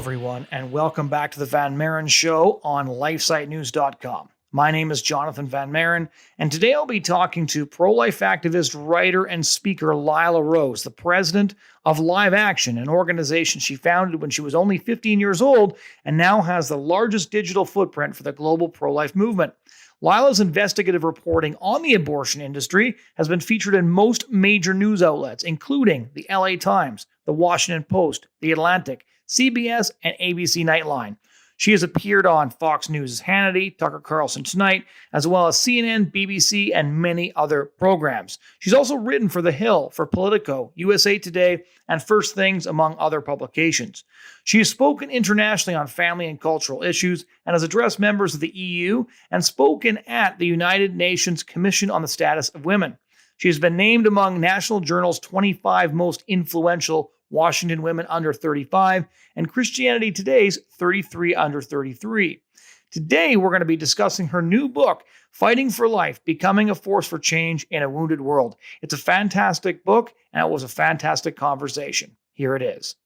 everyone, and welcome back to the Van Maren Show on LifeSiteNews.com. My name is Jonathon Van Maren, and today I'll be talking to pro-life activist, writer, and speaker Lila Rose, the president of Live Action, an organization she founded when she was only 15 years old and now has the largest digital footprint for the global pro-life movement. Lila's investigative reporting on the abortion industry has been featured in most major news outlets, including the LA Times, the Washington Post, the Atlantic, CBS, and ABC Nightline. She has appeared on Fox News' Hannity, Tucker Carlson Tonight, as well as CNN, BBC, and many other programs. She's also written for The Hill, for Politico, USA Today, and First Things, among other publications. She has spoken internationally on family and cultural issues and has addressed members of the EU and spoken at the United Nations Commission on the Status of Women. She has been named among National Journal's 25 most influential Washington Women Under 35 and Christianity Today's 33 Under 33. Today, we're going to be discussing her new book, Fighting for Life, Becoming a Force for Change in a Wounded World. It's a fantastic book, and it was a fantastic conversation. Here it is.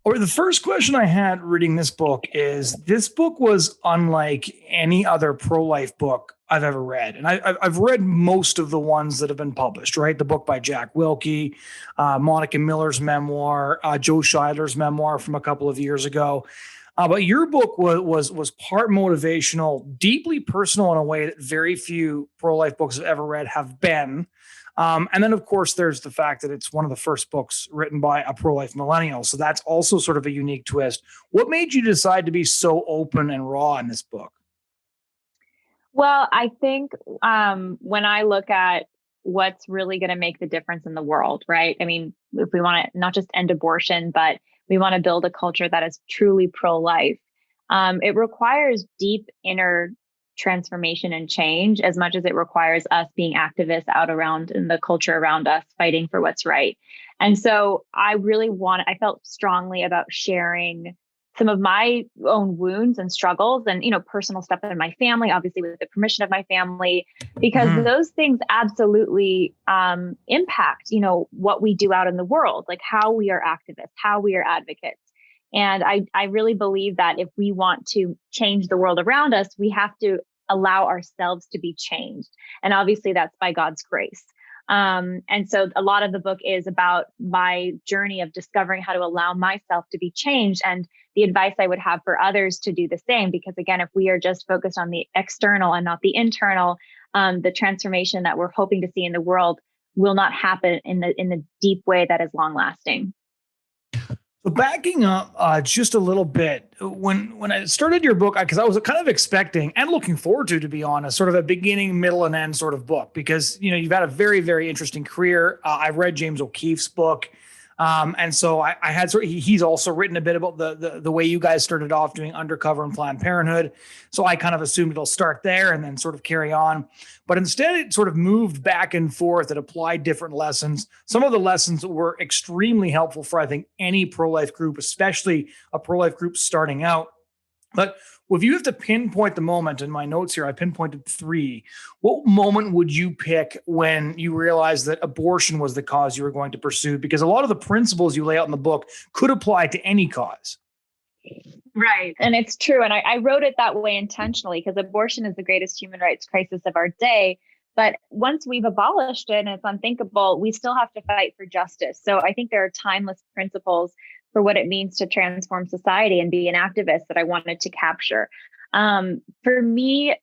Or the first question I had reading this book was unlike any other pro-life book I've ever read. And I've read most of the ones that have been published, right? The book by Jack Wilkie, Monica Miller's memoir, Joe Scheidler's memoir from a couple of years ago. But your book was part motivational, deeply personal in a way that very few pro-life books I've ever read have been. And then, of course, there's the fact that it's one of the first books written by a pro-life millennial. So that's also sort of a unique twist. What made you decide to be so open and raw in this book? Well, I think when I look at what's really going to make the difference in the world, right? I mean, if we want to not just end abortion, but we want to build a culture that is truly pro-life, it requires deep inner transformation and change as much as it requires us being activists out around in the culture around us, fighting for what's right. And so I felt strongly about sharing some of my own wounds and struggles and, personal stuff in my family, obviously with the permission of my family, because those things absolutely impact, what we do out in the world, like how we are activists, how we are advocates. And I really believe that if we want to change the world around us, we have to allow ourselves to be changed. And obviously that's by God's grace. And so a lot of the book is about my journey of discovering how to allow myself to be changed and the advice I would have for others to do the same. Because again, if we are just focused on the external and not the internal, the transformation that we're hoping to see in the world will not happen in the deep way that is long lasting. So backing up just a little bit, when I started your book, because I was kind of expecting and looking forward to be honest, sort of a beginning, middle, and end sort of book, because you've had a very, very interesting career. I've read James O'Keefe's book, and so I had he's also written a bit about the way you guys started off doing Undercover and Planned Parenthood. So I kind of assumed it'll start there and then sort of carry on. But instead, it sort of moved back and forth. It applied different lessons. Some of the lessons were extremely helpful for, I think, any pro-life group, especially a pro-life group starting out. But if you have to pinpoint the moment, in my notes here, I pinpointed 3. What moment would you pick when you realized that abortion was the cause you were going to pursue? Because a lot of the principles you lay out in the book could apply to any cause. Right. And it's true. And I wrote it that way intentionally because abortion is the greatest human rights crisis of our day. But once we've abolished it and it's unthinkable, we still have to fight for justice. So I think there are timeless principles for what it means to transform society and be an activist that I wanted to capture. For me,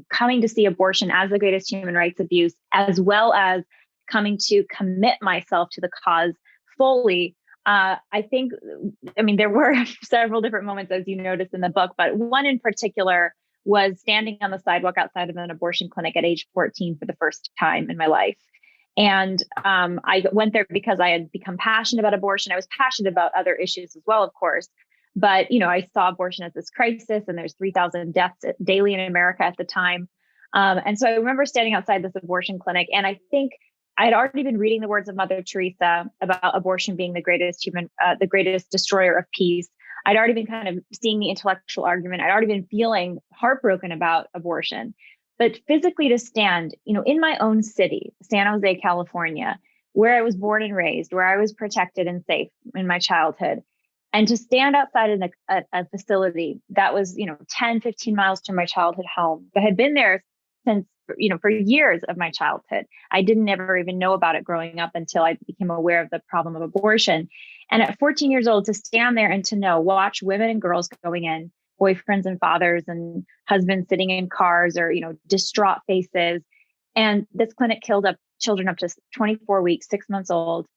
coming to see abortion as the greatest human rights abuse, as well as coming to commit myself to the cause fully, there were several different moments, as you noticed in the book, but one in particular was standing on the sidewalk outside of an abortion clinic at age 14 for the first time in my life. And I went there because I had become passionate about abortion. I was passionate about other issues as well, of course. But, I saw abortion as this crisis, and there's 3,000 deaths daily in America at the time. And so I remember standing outside this abortion clinic, and I think I had already been reading the words of Mother Teresa about abortion being the greatest destroyer of peace. I'd already been kind of seeing the intellectual argument. I'd already been feeling heartbroken about abortion. But physically to stand, in my own city, San Jose, California, where I was born and raised, where I was protected and safe in my childhood, And to stand outside in a facility that was, 10, 15 miles from my childhood home, that had been there since, for years of my childhood. I didn't ever even know about it growing up until I became aware of the problem of abortion. And at 14 years old, to stand there and to watch women and girls going in, boyfriends and fathers and husbands sitting in cars, or, distraught faces. And this clinic killed up children up to 24 weeks, 6 months old.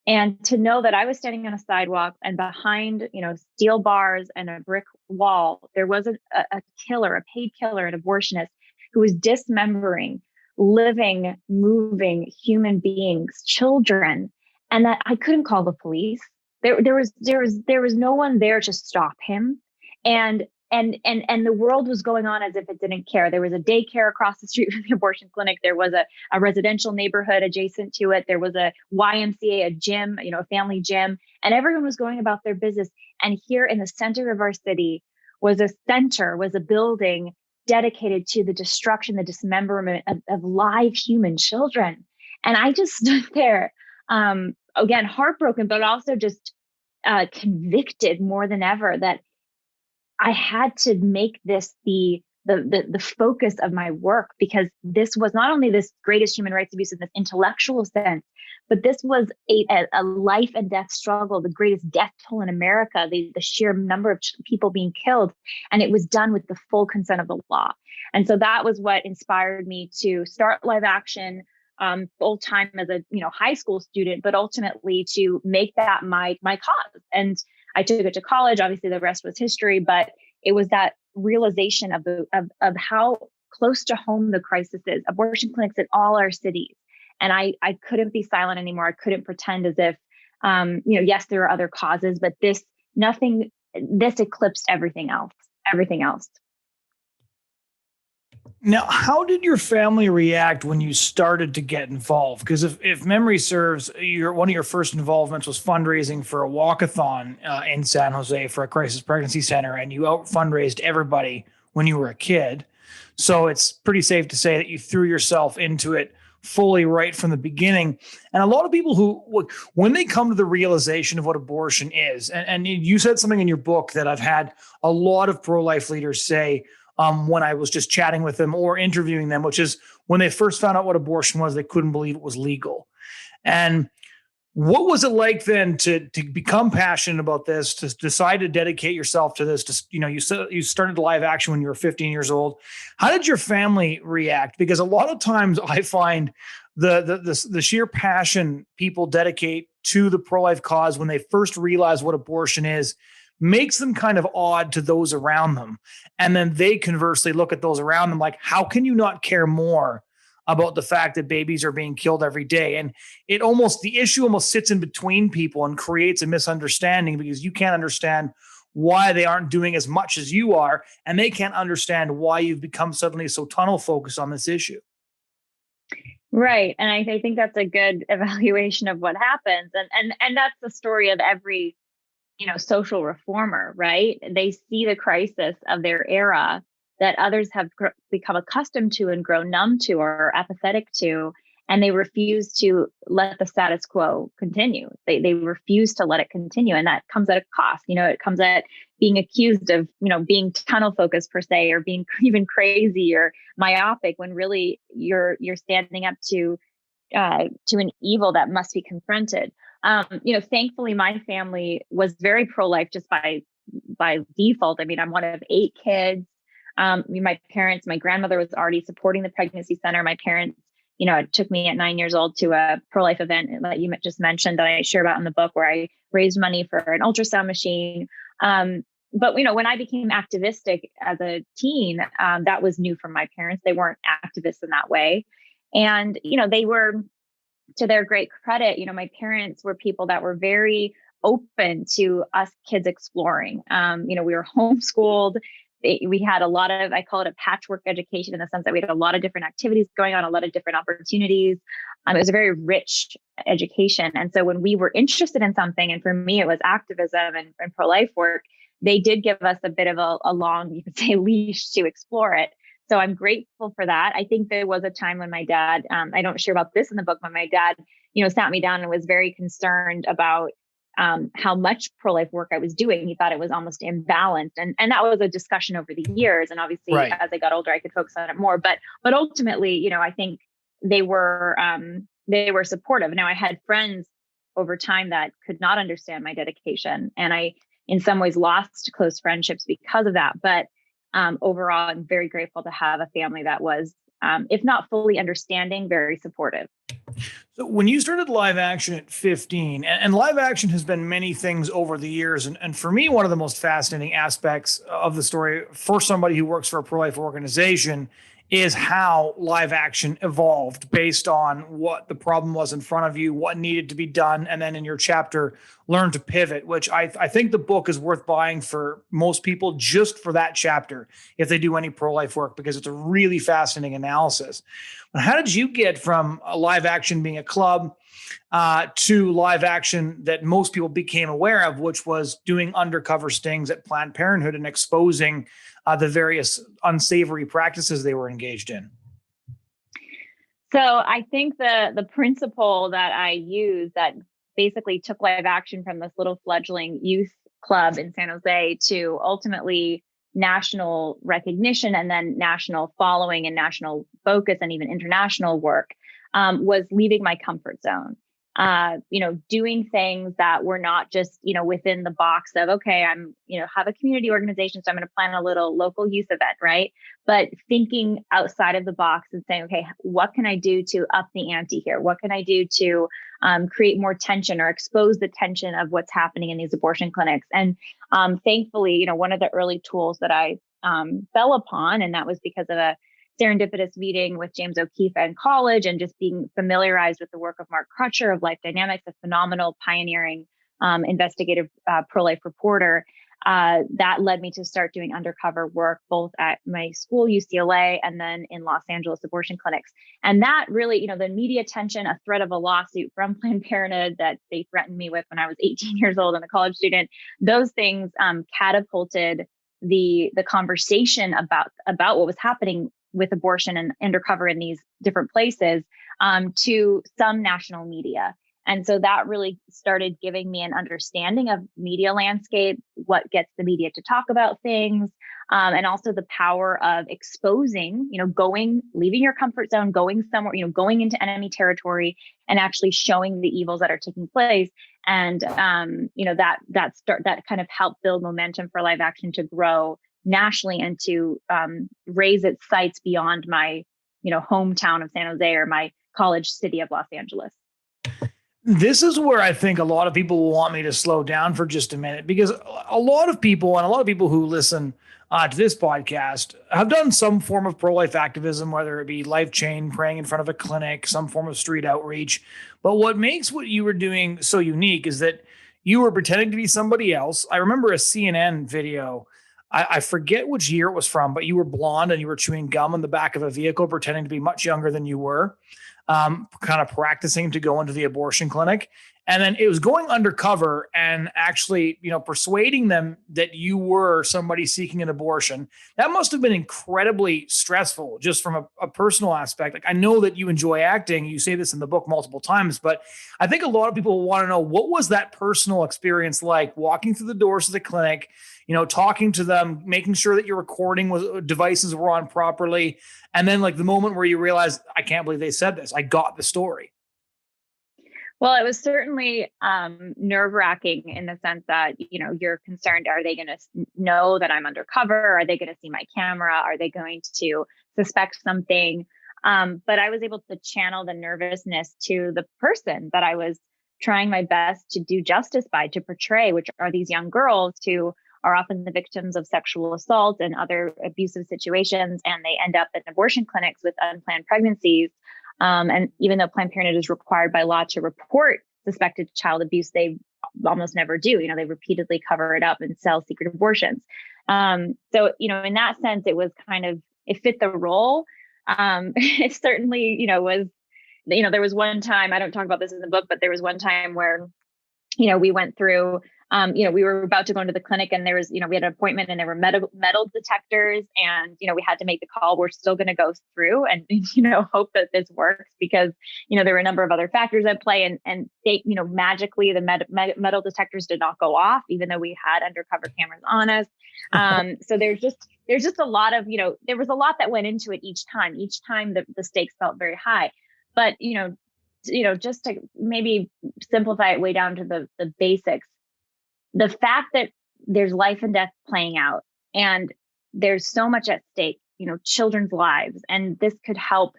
And to know that I was standing on a sidewalk, and behind, steel bars and a brick wall, there was a killer, a paid killer, an abortionist who was dismembering living, moving human beings, children, and that I couldn't call the police. There was no one there to stop him. And the world was going on as if it didn't care. There was a daycare across the street from the abortion clinic. There was a residential neighborhood adjacent to it. There was a YMCA, a gym, a family gym, and everyone was going about their business. And here in the center of our city was a building dedicated to the destruction, the dismemberment of live human children. And I just stood there, again, heartbroken, but also just convicted more than ever that I had to make this the focus of my work, because this was not only this greatest human rights abuse in this intellectual sense, but this was a life and death struggle, the greatest death toll in America, the sheer number of people being killed. And it was done with the full consent of the law. And so that was what inspired me to start Live Action full time as a high school student, but ultimately to make that my cause. And I took it to college. Obviously, the rest was history, but it was that realization of how close to home the crisis is. Abortion clinics in all our cities, and I couldn't be silent anymore. I couldn't pretend as if yes, there are other causes, but this eclipsed everything else. Everything else. Now, how did your family react when you started to get involved? Because if memory serves, one of your first involvements was fundraising for a walkathon in San Jose for a crisis pregnancy center, and you out fundraised everybody when you were a kid. So it's pretty safe to say that you threw yourself into it fully right from the beginning. And a lot of people who, when they come to the realization of what abortion is, and you said something in your book that I've had a lot of pro-life leaders say, when I was just chatting with them or interviewing them, which is when they first found out what abortion was, they couldn't believe it was legal. And what was it like then to become passionate about this, to decide to dedicate yourself to this? You started Live Action when you were 15 years old. How did your family react? Because a lot of times I find the sheer passion people dedicate to the pro-life cause when they first realize what abortion is makes them kind of odd to those around them. And then they conversely look at those around them like, how can you not care more about the fact that babies are being killed every day? And the issue almost sits in between people and creates a misunderstanding, because you can't understand why they aren't doing as much as you are. And they can't understand why you've become suddenly so tunnel focused on this issue. Right. And I think that's a good evaluation of what happens. And that's the story of every social reformer, right? They see the crisis of their era that others have become accustomed to and grown numb to or apathetic to, and they refuse to let the status quo continue. They refuse to let it continue, and that comes at a cost. It comes at being accused of being tunnel focused per se, or being even crazy or myopic, when really you're standing up to an evil that must be confronted. Thankfully, my family was very pro-life just by default. I mean, I'm one of 8 kids. My grandmother was already supporting the pregnancy center. My parents, it took me at 9 years old to a pro-life event that you just mentioned that I share about in the book, where I raised money for an ultrasound machine. But when I became activistic as a teen, that was new from my parents. They weren't activists in that way. And, they were, to their great credit, my parents were people that were very open to us kids exploring. We were homeschooled. We had a lot of, I call it a patchwork education, in the sense that we had a lot of different activities going on, a lot of different opportunities. It was a very rich education. And so when we were interested in something, and for me, it was activism and pro-life work, they did give us a bit of a long, you could say, leash to explore it. So I'm grateful for that. I think there was a time when my dad, I don't share about this in the book, but my dad, sat me down and was very concerned about how much pro-life work I was doing. He thought it was almost imbalanced. And that was a discussion over the years. And obviously, Right. as I got older, I could focus on it more. But ultimately, I think they were supportive. Now, I had friends over time that could not understand my dedication. And I, in some ways, lost close friendships because of that. But overall, I'm very grateful to have a family that was, if not fully understanding, very supportive. So when you started live action at 15, and live action has been many things over the years, and for me, one of the most fascinating aspects of the story for somebody who works for a pro-life organization is how live action evolved based on what the problem was in front of you, what needed to be done, and then in your chapter, learn to pivot, which I think the book is worth buying for most people just for that chapter if they do any pro-life work, because it's a really fascinating analysis. But how did you get from a live action being a club to live action that most people became aware of, which was doing undercover stings at Planned Parenthood and exposing the various unsavory practices they were engaged in? So I think the principle that I use that basically took live action from this little fledgling youth club in San Jose to ultimately national recognition and then national following and national focus and even international work was leaving my comfort zone. Doing things that were not just, within the box of, okay, I'm, have a community organization, so I'm going to plan a little local youth event, right? But thinking outside of the box and saying, okay, what can I do to up the ante here? What can I do to create more tension or expose the tension of what's happening in these abortion clinics? And thankfully, one of the early tools that I fell upon, and that was because of a serendipitous meeting with James O'Keefe in college and just being familiarized with the work of Mark Crutcher of Life Dynamics, a phenomenal pioneering investigative pro-life reporter. That led me to start doing undercover work, both at my school, UCLA, and then in Los Angeles abortion clinics. And that really, the media attention, a threat of a lawsuit from Planned Parenthood that they threatened me with when I was 18 years old and a college student, those things catapulted the conversation about what was happening with abortion and undercover in these different places to some national media. And so that really started giving me an understanding of media landscape, what gets the media to talk about things, and also the power of exposing, leaving your comfort zone, going somewhere, going into enemy territory and actually showing the evils that are taking place. And, that kind of helped build momentum for live action to grow nationally and to raise its sights beyond my, hometown of San Jose or my college city of Los Angeles. This is where I think a lot of people will want me to slow down for just a minute, because a lot of people who listen to this podcast have done some form of pro-life activism, whether it be life chain, praying in front of a clinic, some form of street outreach. But what makes what you were doing so unique is that you were pretending to be somebody else. I remember a CNN video. I forget which year it was from, but you were blonde and you were chewing gum in the back of a vehicle, pretending to be much younger than you were. Kind of practicing to go into the abortion clinic. And then it was going undercover and actually, persuading them that you were somebody seeking an abortion. That must have been incredibly stressful just from a personal aspect. Like, I know that you enjoy acting. You say this in the book multiple times, but I think a lot of people want to know, what was that personal experience like walking through the doors of the clinic, talking to them, making sure that your devices were on properly. And then like the moment where you realize, I can't believe they said this. I got the story. Well, it was certainly nerve-wracking in the sense that, you're concerned, are they going to know that I'm undercover? Are they going to see my camera? Are they going to suspect something? But I was able to channel the nervousness to the person that I was trying my best to do justice by, to portray, which are these young girls who are often the victims of sexual assault and other abusive situations, and they end up in abortion clinics with unplanned pregnancies. And even though Planned Parenthood is required by law to report suspected child abuse, they almost never do. They repeatedly cover it up and sell secret abortions. So, in that sense, it was it fit the role. It certainly, was, there was one time, I don't talk about this in the book, but there was one time where, we went through we were about to go into the clinic and there was, we had an appointment and there were metal detectors and, we had to make the call. We're still going to go through and, hope that this works because, there were a number of other factors at play and they, magically the metal detectors did not go off, even though we had undercover cameras on us. So there's just a lot of, there was a lot that went into it each time. Each time the stakes felt very high, but, just to maybe simplify it way down to the basics, the fact that there's life and death playing out and there's so much at stake, children's lives, and this could help,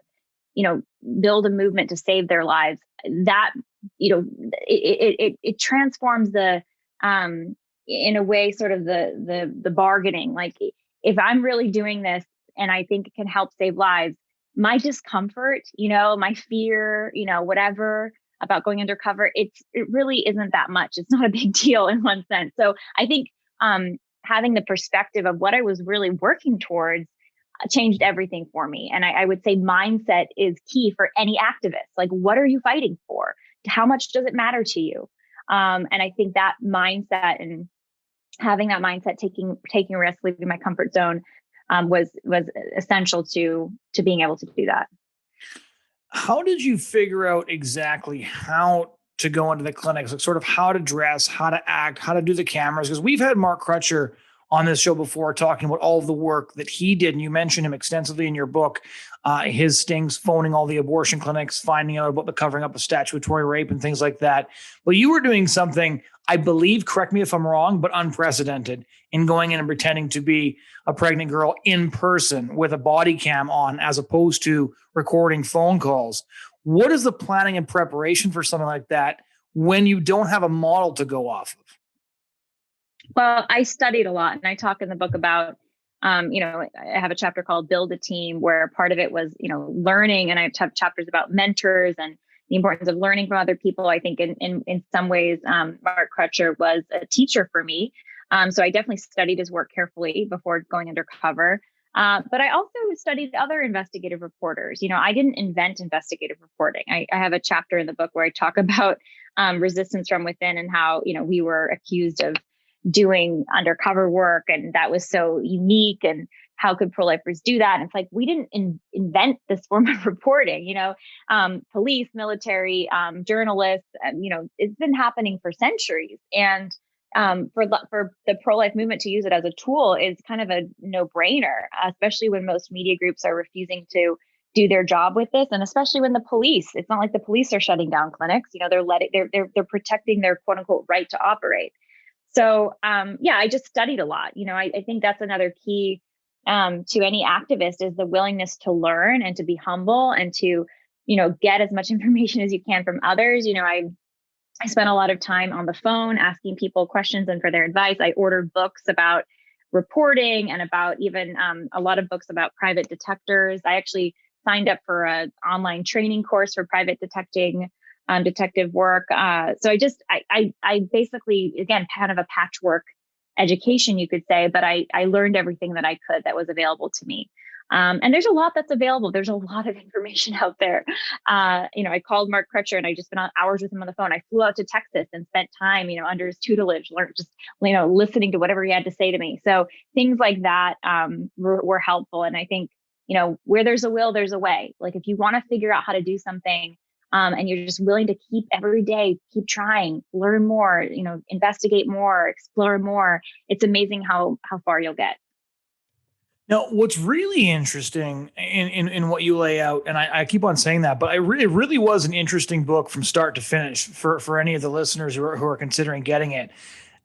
build a movement to save their lives, that, it transforms in a way, sort of the bargaining. Like if I'm really doing this and I think it can help save lives, my discomfort, my fear, whatever about going undercover, it really isn't that much. It's not a big deal in one sense. So I think having the perspective of what I was really working towards changed everything for me. And I would say mindset is key for any activist. Like, what are you fighting for? How much does it matter to you? And I think that mindset and having that mindset, taking risks, leaving my comfort zone, was essential to being able to do that. How did you figure out exactly how to go into the clinics, like sort of how to dress, how to act, how to do the cameras? Because we've had Mark Crutcher on this show before talking about all of the work that he did. And you mentioned him extensively in your book, his stings, phoning all the abortion clinics, finding out about the covering up of statutory rape and things like that. But you were doing something, I believe, correct me if I'm wrong, but unprecedented, in going in and pretending to be a pregnant girl in person with a body cam on, as opposed to recording phone calls. What is the planning and preparation for something like that when you don't have a model to go off of? Well, I studied a lot, and I talk in the book about, I have a chapter called Build a Team, where part of it was, learning. And I have chapters about mentors and the importance of learning from other people. I think in some ways, Mark Crutcher was a teacher for me. So I definitely studied his work carefully before going undercover. But I also studied other investigative reporters. I didn't invent investigative reporting. I have a chapter in the book where I talk about resistance from within and how, we were accused of doing undercover work, and that was so unique, and how could pro-lifers do that? And it's like, we didn't invent this form of reporting. Police, military, journalists, it's been happening for centuries. And for the pro-life movement to use it as a tool is kind of a no-brainer, especially when most media groups are refusing to do their job with this, and especially when the police, it's not like the police are shutting down clinics. They're protecting their quote unquote right to operate. So, I just studied a lot. I think that's another key to any activist, is the willingness to learn and to be humble and to, get as much information as you can from others. I spent a lot of time on the phone asking people questions and for their advice. I ordered books about reporting and about even a lot of books about private detectors. I actually signed up for an online training course for private detective work. So I basically, again, kind of a patchwork education, you could say, but I learned everything that I could that was available to me. And there's a lot that's available. There's a lot of information out there. I called Mark Crutcher and I just spent hours with him on the phone. I flew out to Texas and spent time, under his tutelage, listening to whatever he had to say to me. So things like that were helpful. And I think, where there's a will, there's a way. Like if you want to figure out how to do something, and you're just willing to keep trying, learn more, investigate more, explore more, it's amazing how far you'll get. Now, what's really interesting in what you lay out, and I keep on saying that, but it really was an interesting book from start to finish for any of the listeners who are considering getting it.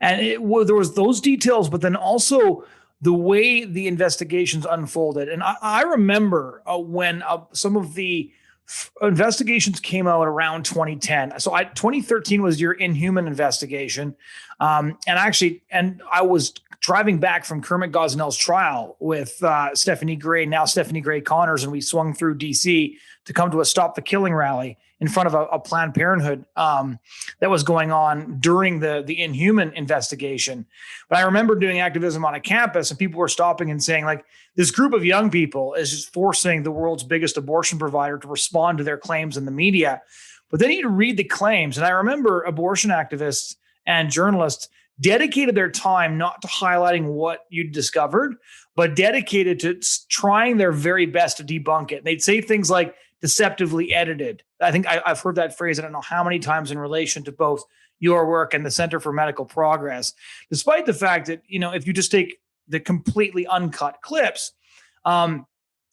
And there was those details, but then also the way the investigations unfolded. And I remember when some of the investigations came out around 2010. So 2013 was your Inhuman investigation. And I was driving back from Kermit Gosnell's trial with Stephanie Gray Connors, and we swung through DC to come to a Stop the Killing rally in front of a Planned Parenthood that was going on during the Inhuman investigation. But I remember doing activism on a campus, and people were stopping and saying, like, this group of young people is just forcing the world's biggest abortion provider to respond to their claims in the media. But then you read the claims, and I remember abortion activists and journalists dedicated their time not to highlighting what you discovered, but dedicated to trying their very best to debunk it. They'd say things like deceptively edited. I think I've heard that phrase, I don't know how many times, in relation to both your work and the Center for Medical Progress, despite the fact that, if you just take the completely uncut clips, um,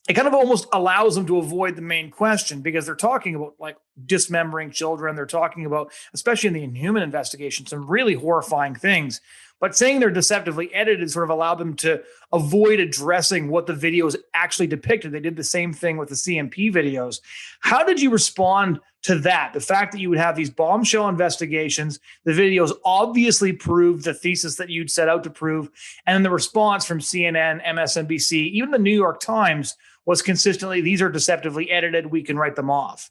it kind of almost allows them to avoid the main question, because they're talking about like dismembering children. They're talking about, especially in the Inhuman investigation, some really horrifying things. But saying they're deceptively edited sort of allowed them to avoid addressing what the videos actually depicted. They did the same thing with the CMP videos. How did you respond to that? The fact that you would have these bombshell investigations, the videos obviously proved the thesis that you'd set out to prove, and then the response from CNN, MSNBC, even the New York Times was consistently, these are deceptively edited, we can write them off.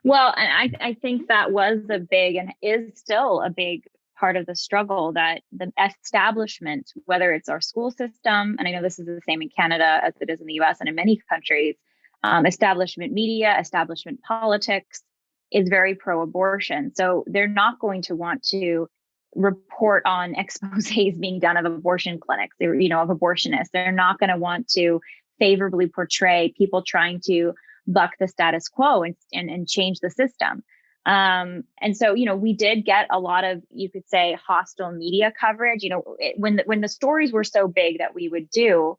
Well, and I think that was a big, and is still a big part of the struggle, that the establishment, whether it's our school system, and I know this is the same in Canada as it is in the US and in many countries, establishment media, establishment politics is very pro-abortion. So they're not going to want to report on exposés being done of abortion clinics, of abortionists. They're not going to want to favorably portray people trying to buck the status quo and change the system. And so, we did get a lot of, you could say, hostile media coverage. When the stories were so big that we would do,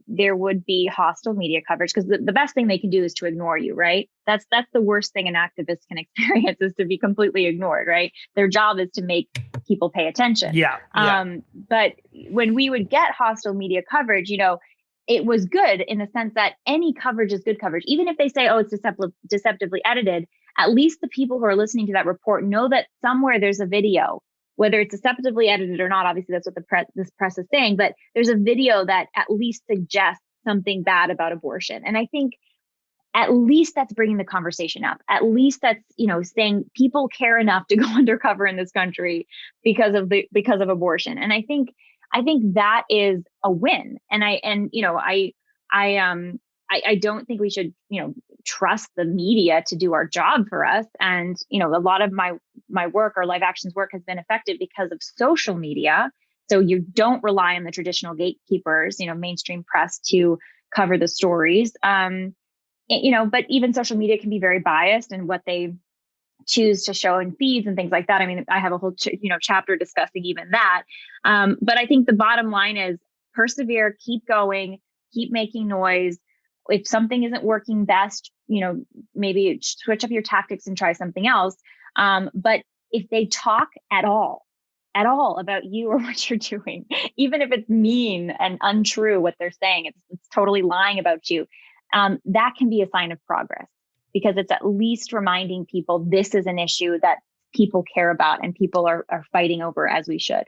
there would be hostile media coverage, because the best thing they can do is to ignore you, right? That's the worst thing an activist can experience, is to be completely ignored, right? Their job is to make people pay attention. Yeah. But when we would get hostile media coverage, it was good in the sense that any coverage is good coverage. Even if they say, oh, it's deceptively edited, at least the people who are listening to that report know that somewhere there's a video, whether it's deceptively edited or not. Obviously, that's what this press is saying, but there's a video that at least suggests something bad about abortion. And I think at least that's bringing the conversation up. At least that's, saying people care enough to go undercover in this country because of abortion. And I think that is a win. And I don't think we should, trust the media to do our job for us. And, a lot of my work, or Live Action's work, has been effective because of social media. So you don't rely on the traditional gatekeepers, mainstream press, to cover the stories. But even social media can be very biased in what they choose to show in feeds and things like that. I mean, I have a whole chapter discussing even that. But I think the bottom line is persevere, keep going, keep making noise. If something isn't working best, maybe switch up your tactics and try something else. But if they talk at all about you or what you're doing, even if it's mean and untrue what they're saying, it's totally lying about you, that can be a sign of progress, because it's at least reminding people this is an issue that people care about and people are fighting over, as we should.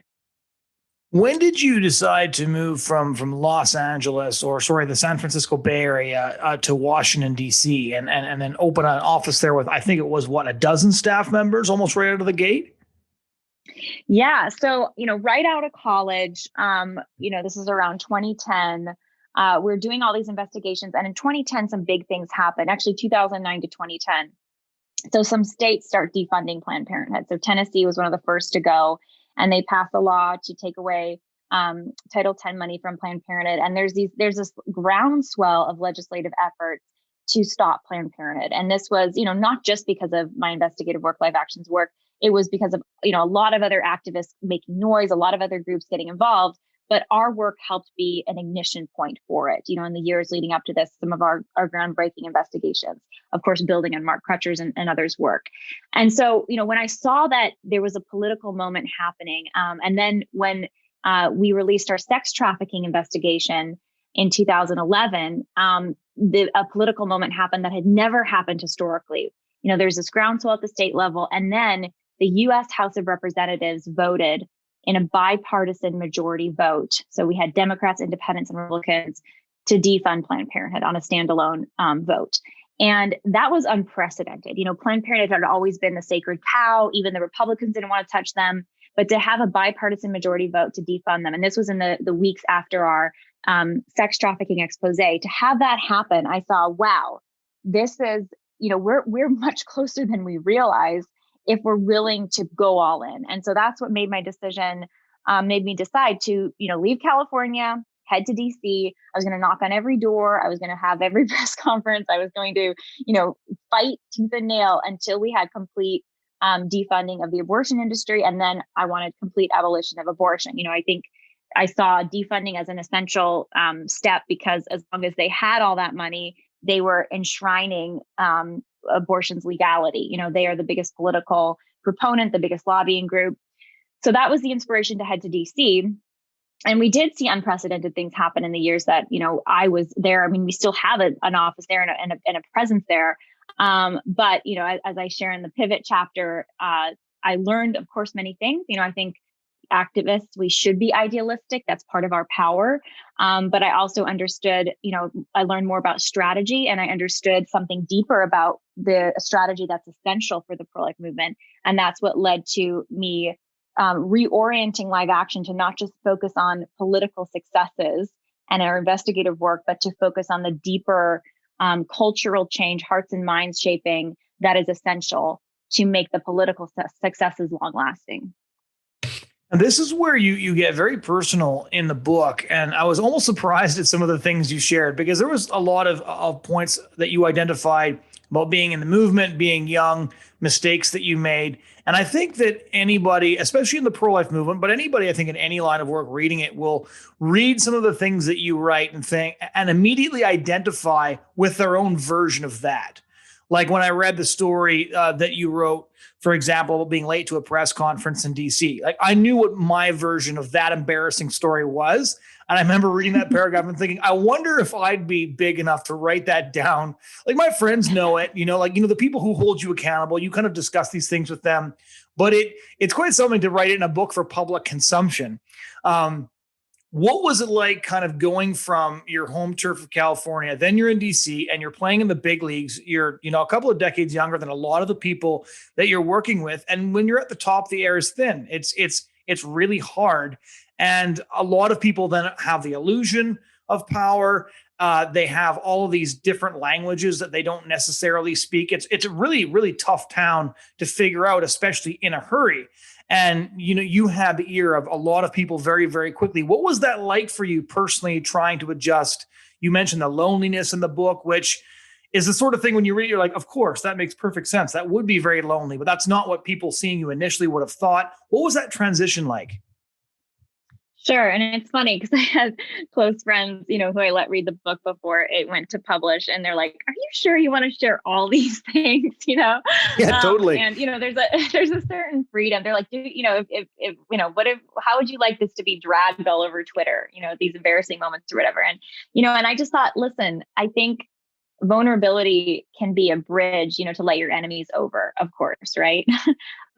When did you decide to move from Los Angeles, the San Francisco Bay Area, to Washington, D.C., and then open an office there with, I think it was, a dozen staff members almost right out of the gate? Yeah. So, right out of college, this is around 2010. We're doing all these investigations. And in 2010, some big things happened, actually 2009 to 2010. So some states start defunding Planned Parenthood. So Tennessee was one of the first to go, and they passed a law to take away Title X money from Planned Parenthood. And there's this groundswell of legislative efforts to stop Planned Parenthood. And this was, not just because of my investigative work, Live Action's work. It was because of, a lot of other activists making noise, a lot of other groups getting involved. But our work helped be an ignition point for it. In the years leading up to this, some of our groundbreaking investigations, of course, building on Mark Crutcher's and others' work. And so, when I saw that there was a political moment happening, and then when we released our sex trafficking investigation in 2011, a political moment happened that had never happened historically. There's this groundswell at the state level, and then the U.S. House of Representatives voted in a bipartisan majority vote. So we had Democrats, Independents, and Republicans to defund Planned Parenthood on a standalone vote. And that was unprecedented. Planned Parenthood had always been the sacred cow. Even the Republicans didn't want to touch them. But to have a bipartisan majority vote to defund them, and this was in the weeks after our sex trafficking expose, to have that happen, I saw, wow, this is, we're much closer than we realize if we're willing to go all in. And so that's what made made me decide to, leave California, head to DC. I was going to knock on every door. I was going to have every press conference. I was going to, fight tooth and nail until we had complete defunding of the abortion industry. And then I wanted complete abolition of abortion. I think I saw defunding as an essential step, because as long as they had all that money, they were enshrining abortion's legality. They are the biggest political proponent, the biggest lobbying group. So that was the inspiration to head to DC. And we did see unprecedented things happen in the years that, I was there. I mean, we still have an office there and a presence there. But, as I share in the Pivot chapter, I learned, of course, many things. I think activists, we should be idealistic. That's part of our power. But I also understood, I learned more about strategy, and I understood something deeper about the strategy that's essential for the pro-life movement. And that's what led to me reorienting live action to not just focus on political successes and our investigative work, but to focus on the deeper cultural change, hearts and minds shaping that is essential to make the political successes long lasting. And this is where you get very personal in the book. And I was almost surprised at some of the things you shared, because there was a lot of points that you identified about being in the movement, being young, mistakes that you made. And I think that anybody, especially in the pro-life movement, but anybody, I think, in any line of work reading it, will read some of the things that you write and think and immediately identify with their own version of that. Like when I read the story that you wrote, for example, being late to a press conference in DC, like I knew what my version of that embarrassing story was. And I remember reading that paragraph and thinking, I wonder if I'd be big enough to write that down. Like my friends know it, the people who hold you accountable, you kind of discuss these things with them, but it's quite something to write it in a book for public consumption. What was it like kind of going from your home turf of California, then you're in DC and you're playing in the big leagues. You're, a couple of decades younger than a lot of the people that you're working with. And when you're at the top, the air is thin. It's really hard. And a lot of people then have the illusion of power. They have all of these different languages that they don't necessarily speak. It's a really, really tough town to figure out, especially in a hurry. And, you had the ear of a lot of people very, very quickly. What was that like for you personally, trying to adjust? You mentioned the loneliness in the book, which is the sort of thing when you read, you're like, of course, that makes perfect sense. That would be very lonely, but that's not what people seeing you initially would have thought. What was that transition like? Sure. And it's funny because I had close friends, who I let read the book before it went to publish. And they're like, are you sure you want to share all these things, Yeah, totally. And, there's a certain freedom. They're like, how would you like this to be dragged all over Twitter, these embarrassing moments or whatever. And, and I just thought, listen, I think vulnerability can be a bridge, to let your enemies over, of course. Right.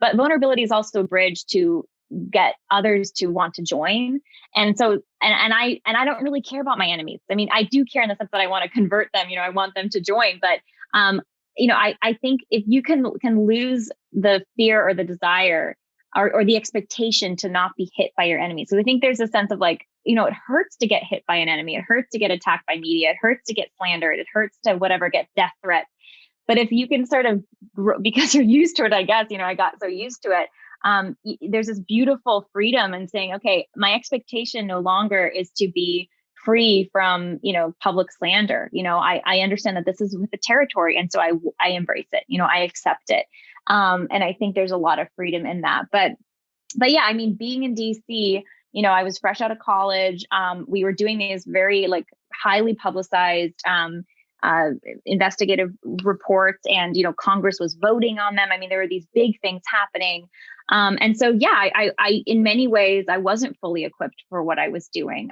But vulnerability is also a bridge to get others to want to join. And so, and I don't really care about my enemies. I mean, I do care in the sense that I want to convert them, I want them to join, but, I think if you can lose the fear or the desire or the expectation to not be hit by your enemies. So I think there's a sense of like, it hurts to get hit by an enemy. It hurts to get attacked by media. It hurts to get slandered. It hurts to get death threats. But if you can sort of, because you're used to it, I guess, I got so used to it. There's this beautiful freedom in saying, okay, my expectation no longer is to be free from, public slander. I understand that this is with the territory. And so I embrace it, I accept it. And I think there's a lot of freedom in that. But yeah, I mean, being in DC, I was fresh out of college. We were doing these very highly publicized, investigative reports, and Congress was voting on them. I mean, there were these big things happening, and so yeah, I in many ways I wasn't fully equipped for what I was doing,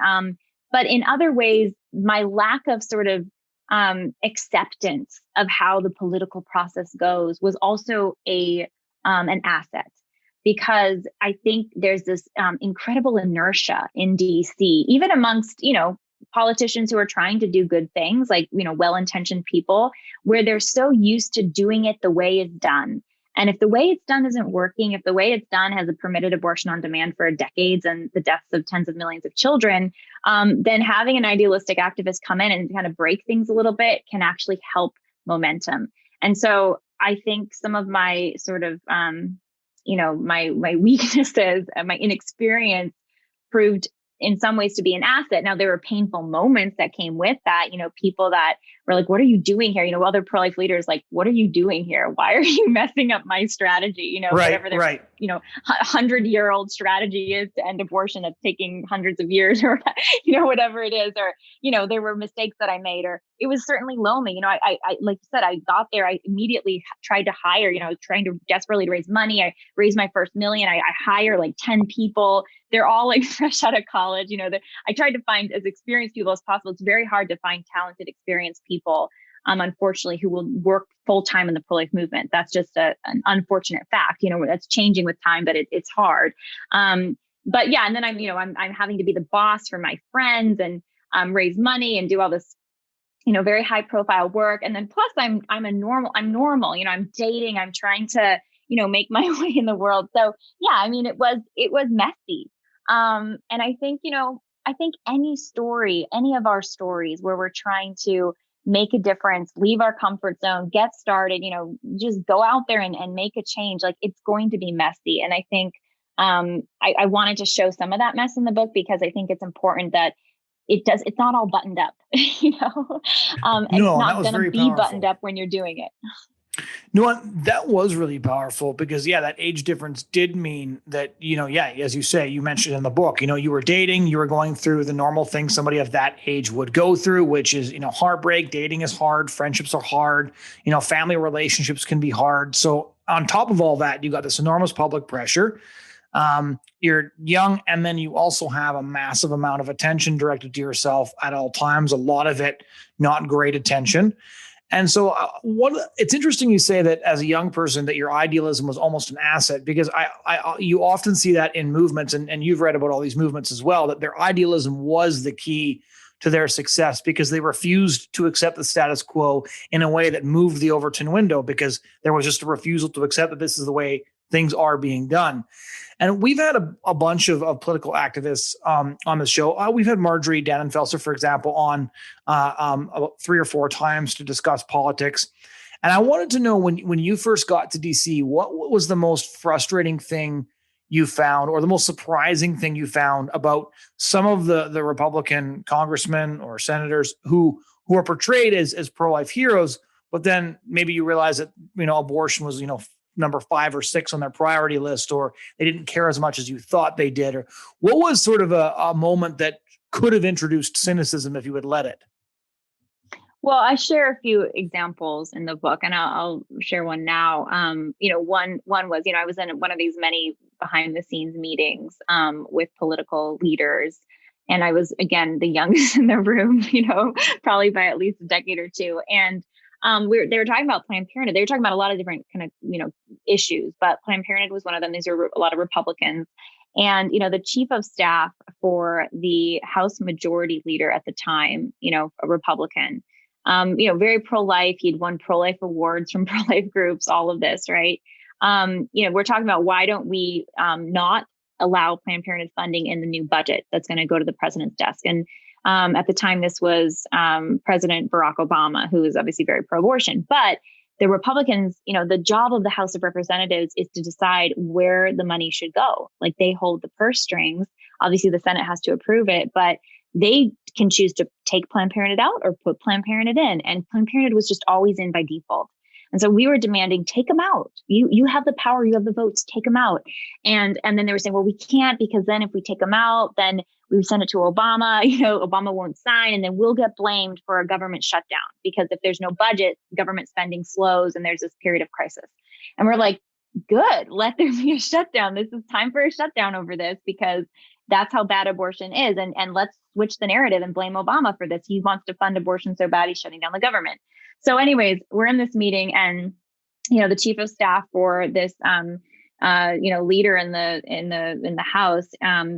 but in other ways, my lack of sort of acceptance of how the political process goes was also an asset, because I think there's this incredible inertia in DC, even amongst politicians who are trying to do good things, like, well-intentioned people, where they're so used to doing it the way it's done. And if the way it's done isn't working, if the way it's done has permitted abortion on demand for decades and the deaths of tens of millions of children, then having an idealistic activist come in and kind of break things a little bit can actually help momentum. And so I think some of my sort of, my weaknesses and my inexperience proved in some ways to be an asset. Now, there were painful moments that came with that, people that were like, what are you doing here? Other pro-life leaders, like, what are you doing here? Why are you messing up my strategy? Right, Whatever their, right. 100-year-old strategy is to end abortion that's taking hundreds of years or, whatever it is, or, there were mistakes that I made, or it was certainly lonely. I like you said, I got there, I immediately tried to hire, trying to desperately to raise money. I raised my first million. I hire like 10 people. They're all like fresh out of college. I tried to find as experienced people as possible. It's very hard to find talented, experienced people, unfortunately, who will work full time in the pro-life movement. That's just an unfortunate fact. That's changing with time, but it's hard. But yeah, and then I'm having to be the boss for my friends and raise money and do all this very high profile work. And then plus I'm normal, I'm dating, I'm trying to, make my way in the world. So yeah, it was messy. And I think, any of our stories where we're trying to make a difference, leave our comfort zone, get started, just go out there and make a change. Like, it's going to be messy. And I think, I wanted to show some of that mess in the book because I think it's important that it's not all buttoned up, and it's No, that not was going to very be buttoned powerful. up when you're doing it. You know what? That was really powerful because, yeah, that age difference did mean that, yeah, as you say, you mentioned in the book, you were dating, you were going through the normal things somebody of that age would go through, which is, heartbreak. Dating is hard. Friendships are hard. Family relationships can be hard. So, on top of all that, you got this enormous public pressure. You're young, and then you also have a massive amount of attention directed to yourself at all times, a lot of it not great attention. And so, it's interesting you say that as a young person that your idealism was almost an asset, because you often see that in movements, and you've read about all these movements as well, that their idealism was the key to their success because they refused to accept the status quo in a way that moved the Overton window, because there was just a refusal to accept that this is the way things are being done. And we've had a bunch of political activists on the show. We've had Marjorie Dannenfelser, for example, on about 3 or 4 times to discuss politics. And I wanted to know, when you first got to DC, what was the most frustrating thing you found, or the most surprising thing you found about some of the Republican congressmen or senators who are portrayed as pro-life heroes, but then maybe you realize that abortion was number 5 or 6 on their priority list, or they didn't care as much as you thought they did? Or what was sort of a moment that could have introduced cynicism if you had let it? Well, I share a few examples in the book, and I'll share one now. One was, I was in one of these many behind the scenes meetings with political leaders, and I was, again, the youngest in the room, probably by at least a decade or two. And they were talking about Planned Parenthood. They were talking about a lot of different kind of, issues, but Planned Parenthood was one of them. These are a lot of Republicans. And, the chief of staff for the House Majority Leader at the time, a Republican, very pro-life. He'd won pro-life awards from pro-life groups, all of this, right? We're talking about, why don't we not allow Planned Parenthood funding in the new budget that's going to go to the president's desk? And at the time, this was President Barack Obama, who is obviously very pro-abortion. But the Republicans, the job of the House of Representatives is to decide where the money should go. Like, they hold the purse strings. Obviously, the Senate has to approve it, but they can choose to take Planned Parenthood out or put Planned Parenthood in. And Planned Parenthood was just always in by default. And so we were demanding, take them out. You have the power, you have the votes, take them out. And then they were saying, well, we can't, because then if we take them out, then we send it to Obama, Obama won't sign, and then we'll get blamed for a government shutdown, because if there's no budget, government spending slows and there's this period of crisis. And we're like, good, let there be a shutdown. This is time for a shutdown over this, because that's how bad abortion is. And let's switch the narrative and blame Obama for this. He wants to fund abortion so bad, he's shutting down the government. So anyways, we're in this meeting, and, the chief of staff for this, leader in the House,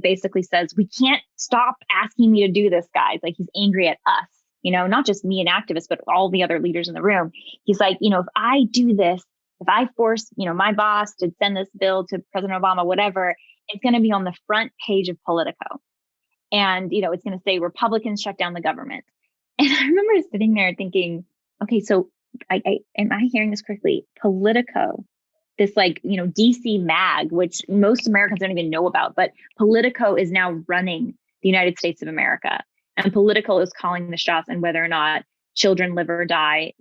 basically says, we can't stop asking me to do this, guys. Like, he's angry at us, not just me and activists, but all the other leaders in the room. He's like, if I do this, if I force, my boss to send this bill to President Obama, whatever, it's going to be on the front page of Politico. And, it's going to say Republicans shut down the government. And I remember sitting there thinking, okay, so am I hearing this correctly? Politico, this like, DC mag, which most Americans don't even know about, but Politico is now running the United States of America. And Politico is calling the shots on whether or not children live or die,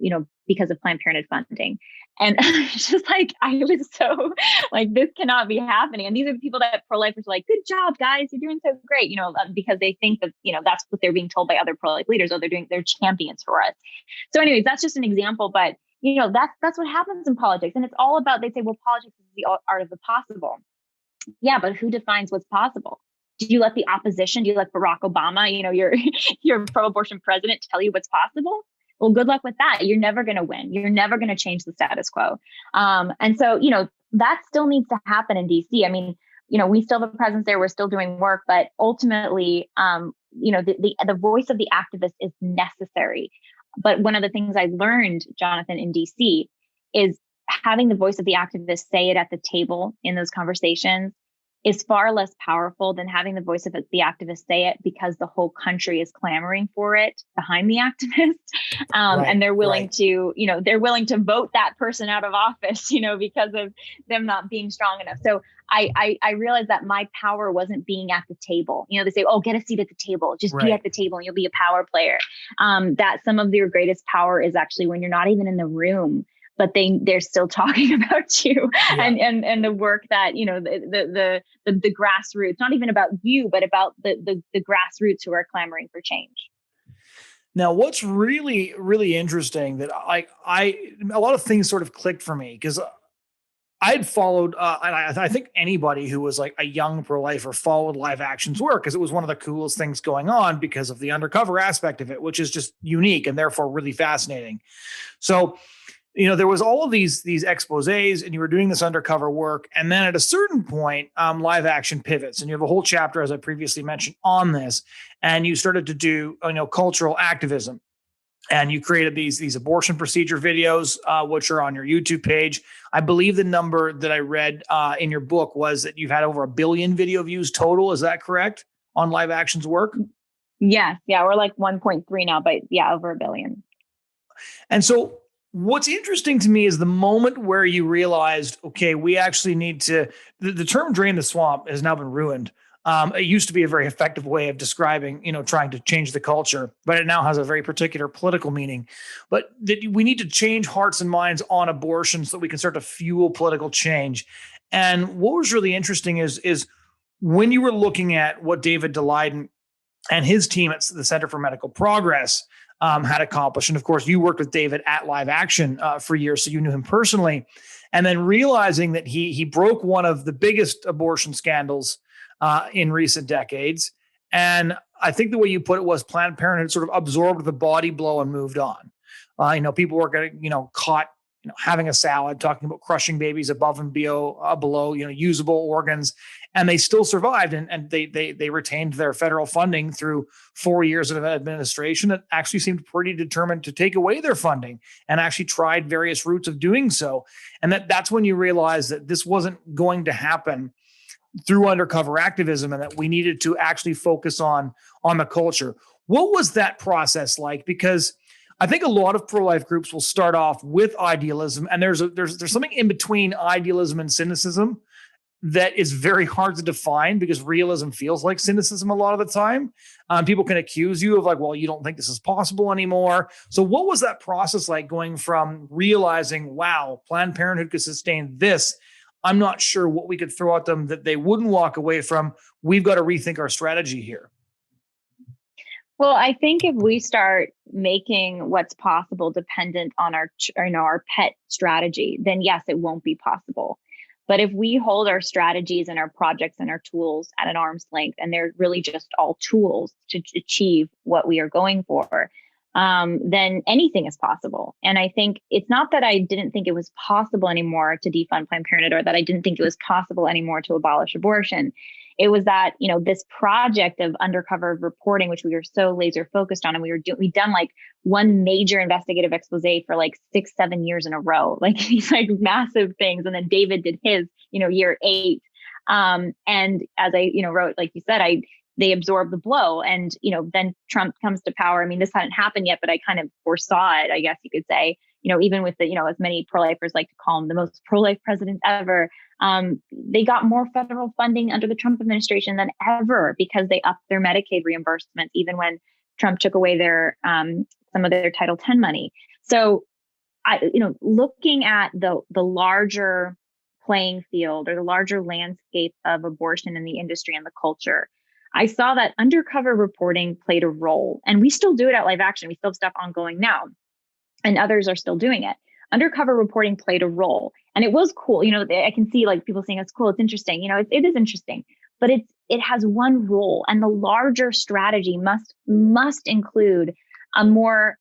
because of Planned Parenthood funding. And just like, I was so like, this cannot be happening. And these are the people that pro-lifers are like, good job, guys, you're doing so great, because they think that, that's what they're being told by other pro-life leaders, or they're champions for us. So anyways, that's just an example, but that's what happens in politics. And it's all about, they say, well, politics is the art of the possible. Yeah, but who defines what's possible? Do you let the opposition, do you let Barack Obama, your pro-abortion president, tell you what's possible? Well, good luck with that. You're never going to win. You're never going to change the status quo. And so, that still needs to happen in DC. I mean, we still have a presence there. We're still doing work, but ultimately, the voice of the activist is necessary. But one of the things I learned, Jonathon, in DC is having the voice of the activist say it at the table in those conversations is far less powerful than having the voice of the activist say it because the whole country is clamoring for it behind the activist. And they're willing to, they're willing to vote that person out of office, because of them not being strong enough. So I realized that my power wasn't being at the table. They say, oh, get a seat at the table, just be at the table and you'll be a power player. That some of your greatest power is actually when you're not even in the room, but they're still talking about you and the work that, the grassroots, not even about you, but about the grassroots who are clamoring for change. Now, what's really, really interesting that a lot of things sort of clicked for me because I'd followed, and I think anybody who was like a young pro-lifer followed Live Action's work because it was one of the coolest things going on because of the undercover aspect of it, which is just unique and therefore really fascinating. So, there was all of these exposés and you were doing this undercover work. And then at a certain point, Live Action pivots and you have a whole chapter, as I previously mentioned, on this. And you started to do, cultural activism. And you created these abortion procedure videos, which are on your YouTube page. I believe the number that I read in your book was that you've had over 1 billion video views total. Is that correct on Live Action's work? Yes. Yeah. We're like 1.3 now, but yeah, over 1 billion. And so what's interesting to me is the moment where you realized, okay, we actually need to, the term drain the swamp has now been ruined. It used to be a very effective way of describing, trying to change the culture, but it now has a very particular political meaning. But that we need to change hearts and minds on abortion so that we can start to fuel political change. And what was really interesting is when you were looking at what David Daleiden and his team at the Center for Medical Progress had accomplished. And of course, you worked with David at Live Action for years, so you knew him personally. And then realizing that he broke one of the biggest abortion scandals in recent decades. And I think the way you put it was Planned Parenthood sort of absorbed the body blow and moved on. People were getting, caught, having a salad, talking about crushing babies above and below, usable organs. And they still survived and they retained their federal funding through 4 years of administration that actually seemed pretty determined to take away their funding and actually tried various routes of doing so. And that's when you realize that this wasn't going to happen through undercover activism and that we needed to actually focus on the culture. What was that process like? Because I think a lot of pro-life groups will start off with idealism, and there's something in between idealism and cynicism that is very hard to define because realism feels like cynicism a lot of the time. People can accuse you of like, well, you don't think this is possible anymore. So what was that process like going from realizing, wow, Planned Parenthood could sustain this? I'm not sure what we could throw at them that they wouldn't walk away from. We've got to rethink our strategy here. Well, I think if we start making what's possible dependent on our pet strategy, then yes, it won't be possible. But if we hold our strategies and our projects and our tools at an arm's length, and they're really just all tools to achieve what we are going for, then anything is possible. And I think it's not that I didn't think it was possible anymore to defund Planned Parenthood or that I didn't think it was possible anymore to abolish abortion. It was that, this project of undercover reporting, which we were so laser focused on, and we'd done like one major investigative expose for like 6-7 years in a row, like these like massive things. And then David did his, year 8. And as I, wrote, like you said, they absorbed the blow. And, then Trump comes to power. I mean, this hadn't happened yet, but I kind of foresaw it, I guess you could say. even with the, as many pro-lifers like to call him, the most pro-life president ever, they got more federal funding under the Trump administration than ever because they upped their Medicaid reimbursements, even when Trump took away their some of their Title X money. So, looking at the larger playing field or the larger landscape of abortion in the industry and the culture, I saw that undercover reporting played a role, and we still do it at Live Action. We still have stuff ongoing now, and others are still doing it. Undercover reporting played a role, and it was cool. I can see like people saying it's cool, it's interesting. It is interesting, but it has one role, and the larger strategy must include a more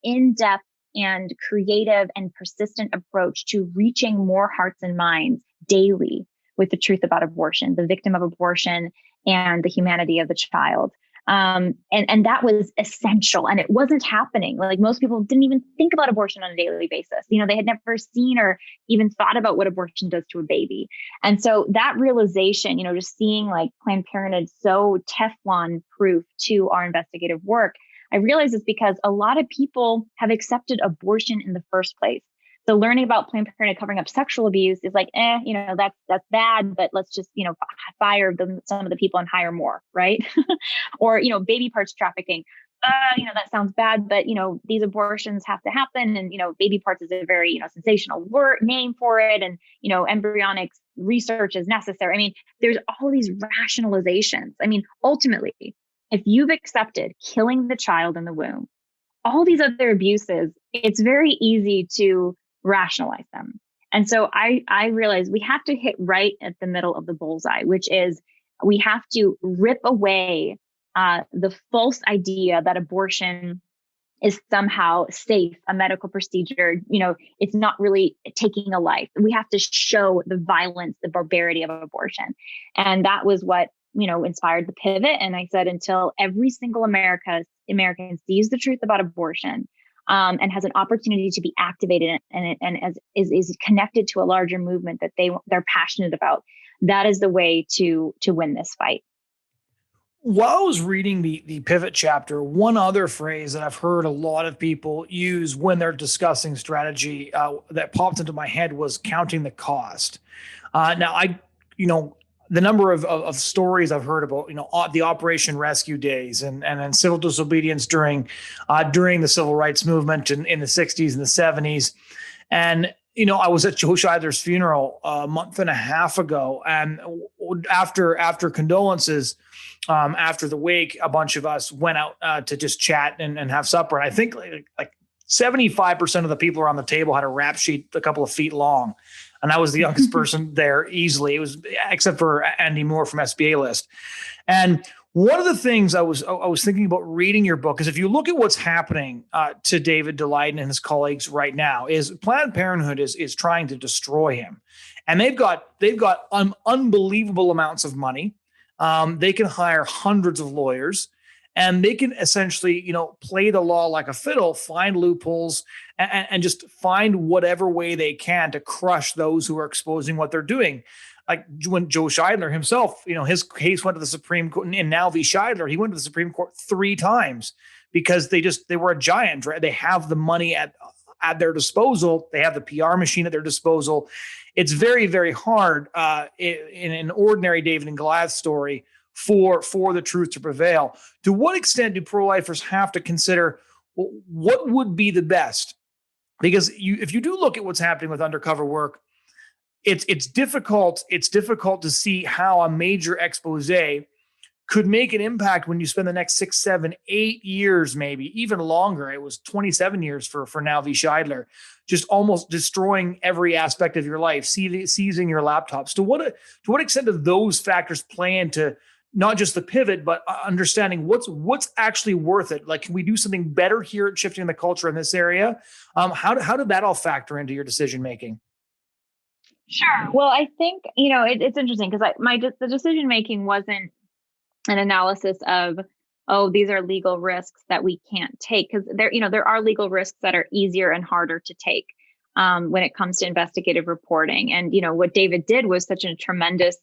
in-depth and creative and persistent approach to reaching more hearts and minds daily with the truth about abortion, the victim of abortion, and the humanity of the child. And that was essential, and it wasn't happening. Like, most people didn't even think about abortion on a daily basis. They had never seen or even thought about what abortion does to a baby. And so that realization, just seeing like Planned Parenthood so Teflon proof to our investigative work, I realized it's because a lot of people have accepted abortion in the first place. So learning about Planned Parenthood covering up sexual abuse is like, that's bad, but let's just, fire some of the people and hire more, right? Or, baby parts trafficking. That sounds bad, but, these abortions have to happen. And, baby parts is a very, sensational name for it. And, embryonic research is necessary. I mean, there's all these rationalizations. I mean, ultimately, if you've accepted killing the child in the womb, all these other abuses, it's very easy to rationalize them. And so I realized we have to hit right at the middle of the bullseye, which is we have to rip away the false idea that abortion is somehow safe, a medical procedure. It's not really taking a life. We have to show the violence, the barbarity of abortion. And that was what, inspired the pivot. And I said, until every single American sees the truth about abortion, and has an opportunity to be activated and is connected to a larger movement that they're passionate about, that is the way to win this fight. While I was reading the pivot chapter, one other phrase that I've heard a lot of people use when they're discussing strategy that popped into my head was counting the cost. Now, the number of stories I've heard about, the Operation Rescue days and then civil disobedience during the civil rights movement in the 60s and the 70s. And, I was at Joe Scheidler's funeral a month and a half ago. And after condolences, after the wake, a bunch of us went out to just chat and have supper. And I think like 75% of the people around the table had a rap sheet a couple of feet long. And I was the youngest person there easily. It was, except for Andy Moore from SBA List. And one of the things I was thinking about reading your book is, if you look at what's happening to David Daleiden and his colleagues right now, is Planned Parenthood is trying to destroy him. And they've got unbelievable amounts of money. They can hire hundreds of lawyers, and they can essentially, play the law like a fiddle, find loopholes, and just find whatever way they can to crush those who are exposing what they're doing. Like when Joe Scheidler himself, his case went to the Supreme Court, and now v. Scheidler, he went to the Supreme Court 3 times because they were a giant. Right? They have the money at their disposal. They have the PR machine at their disposal. It's very, very hard in an ordinary David and Goliath story for the truth to prevail. To what extent do pro-lifers have to consider what would be the best? Because if you do look at what's happening with undercover work, it's difficult to see how a major expose could make an impact when you spend the next 6, 7, 8 years, maybe even longer. It was 27 years for now v. Scheidler, just almost destroying every aspect of your life, seizing your laptops. To what extent do those factors play into not just the pivot, but understanding what's actually worth it? Like, can we do something better here at shifting the culture in this area? How did that all factor into your decision making? Sure. Well, I think, it's interesting because the decision making wasn't an analysis of, oh, these are legal risks that we can't take, because there are legal risks that are easier and harder to take when it comes to investigative reporting. And, what David did was such a tremendous,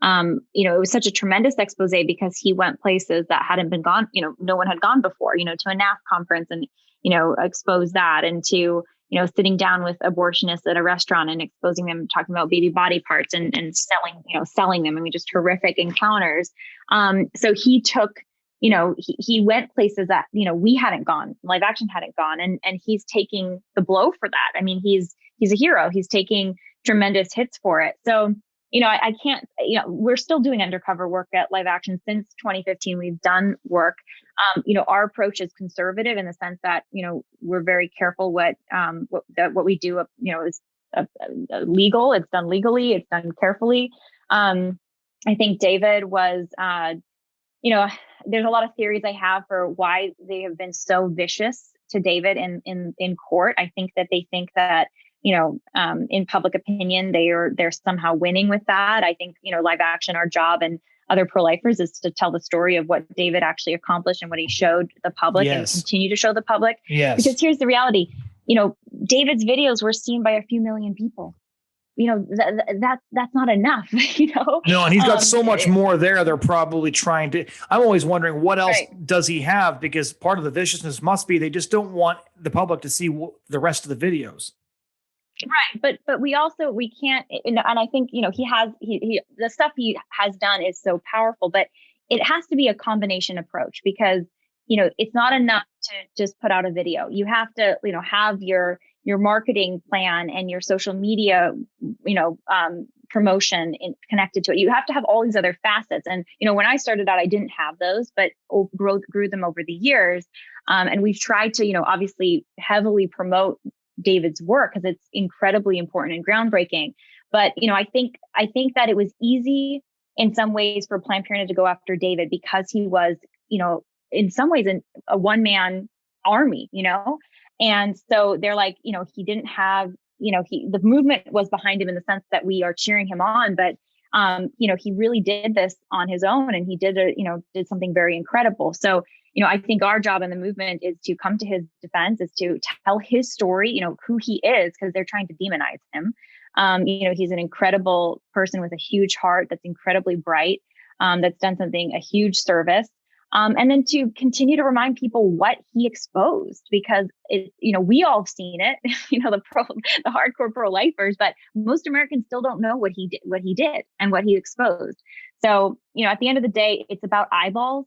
it was such a tremendous expose because he went places that hadn't been gone, no one had gone before, to a NAF conference and, expose that, and to, sitting down with abortionists at a restaurant and exposing them, talking about baby body parts and selling them. I mean, just horrific encounters. So he took, he went places that, we hadn't gone, Live Action hadn't gone, and he's taking the blow for that. I mean, he's a hero. He's taking tremendous hits for it. So, I can't, we're still doing undercover work at Live Action since 2015. We've done work. Our approach is conservative in the sense that, we're very careful what we do, is legal. It's done legally. It's done carefully. I think David was, there's a lot of theories I have for why they have been so vicious to David in court. I think that they think that, in public opinion, they're somehow winning with that. I think, Live Action, our job and other pro-lifers is to tell the story of what David actually accomplished and what he showed the public and continue to show the public. Yes. Because here's the reality, David's videos were seen by a few million people. That's not enough, No, and he's got so much more there. They're probably trying to, I'm always wondering what else does he have? Because part of the viciousness must be they just don't want the public to see the rest of the videos. Right. But we can't, and I think, he the stuff he has done is so powerful, but it has to be a combination approach because, it's not enough to just put out a video. You have to, have your marketing plan and your social media, promotion connected to it. You have to have all these other facets. And, when I started out, I didn't have those, but grew them over the years. And we've tried to, obviously heavily promote David's work because it's incredibly important and groundbreaking. But, I think that it was easy in some ways for Planned Parenthood to go after David because he was, in some ways a one-man army, and so they're like, he didn't have, the movement was behind him in the sense that we are cheering him on, but he really did this on his own and he did something very incredible. So, I think our job in the movement is to come to his defense, is to tell his story, who he is, because they're trying to demonize him. He's an incredible person with a huge heart that's incredibly bright, that's done a huge service. And then to continue to remind people what he exposed, because we all have seen it, the hardcore pro-lifers, but most Americans still don't know what he did and what he exposed. So, at the end of the day, it's about eyeballs.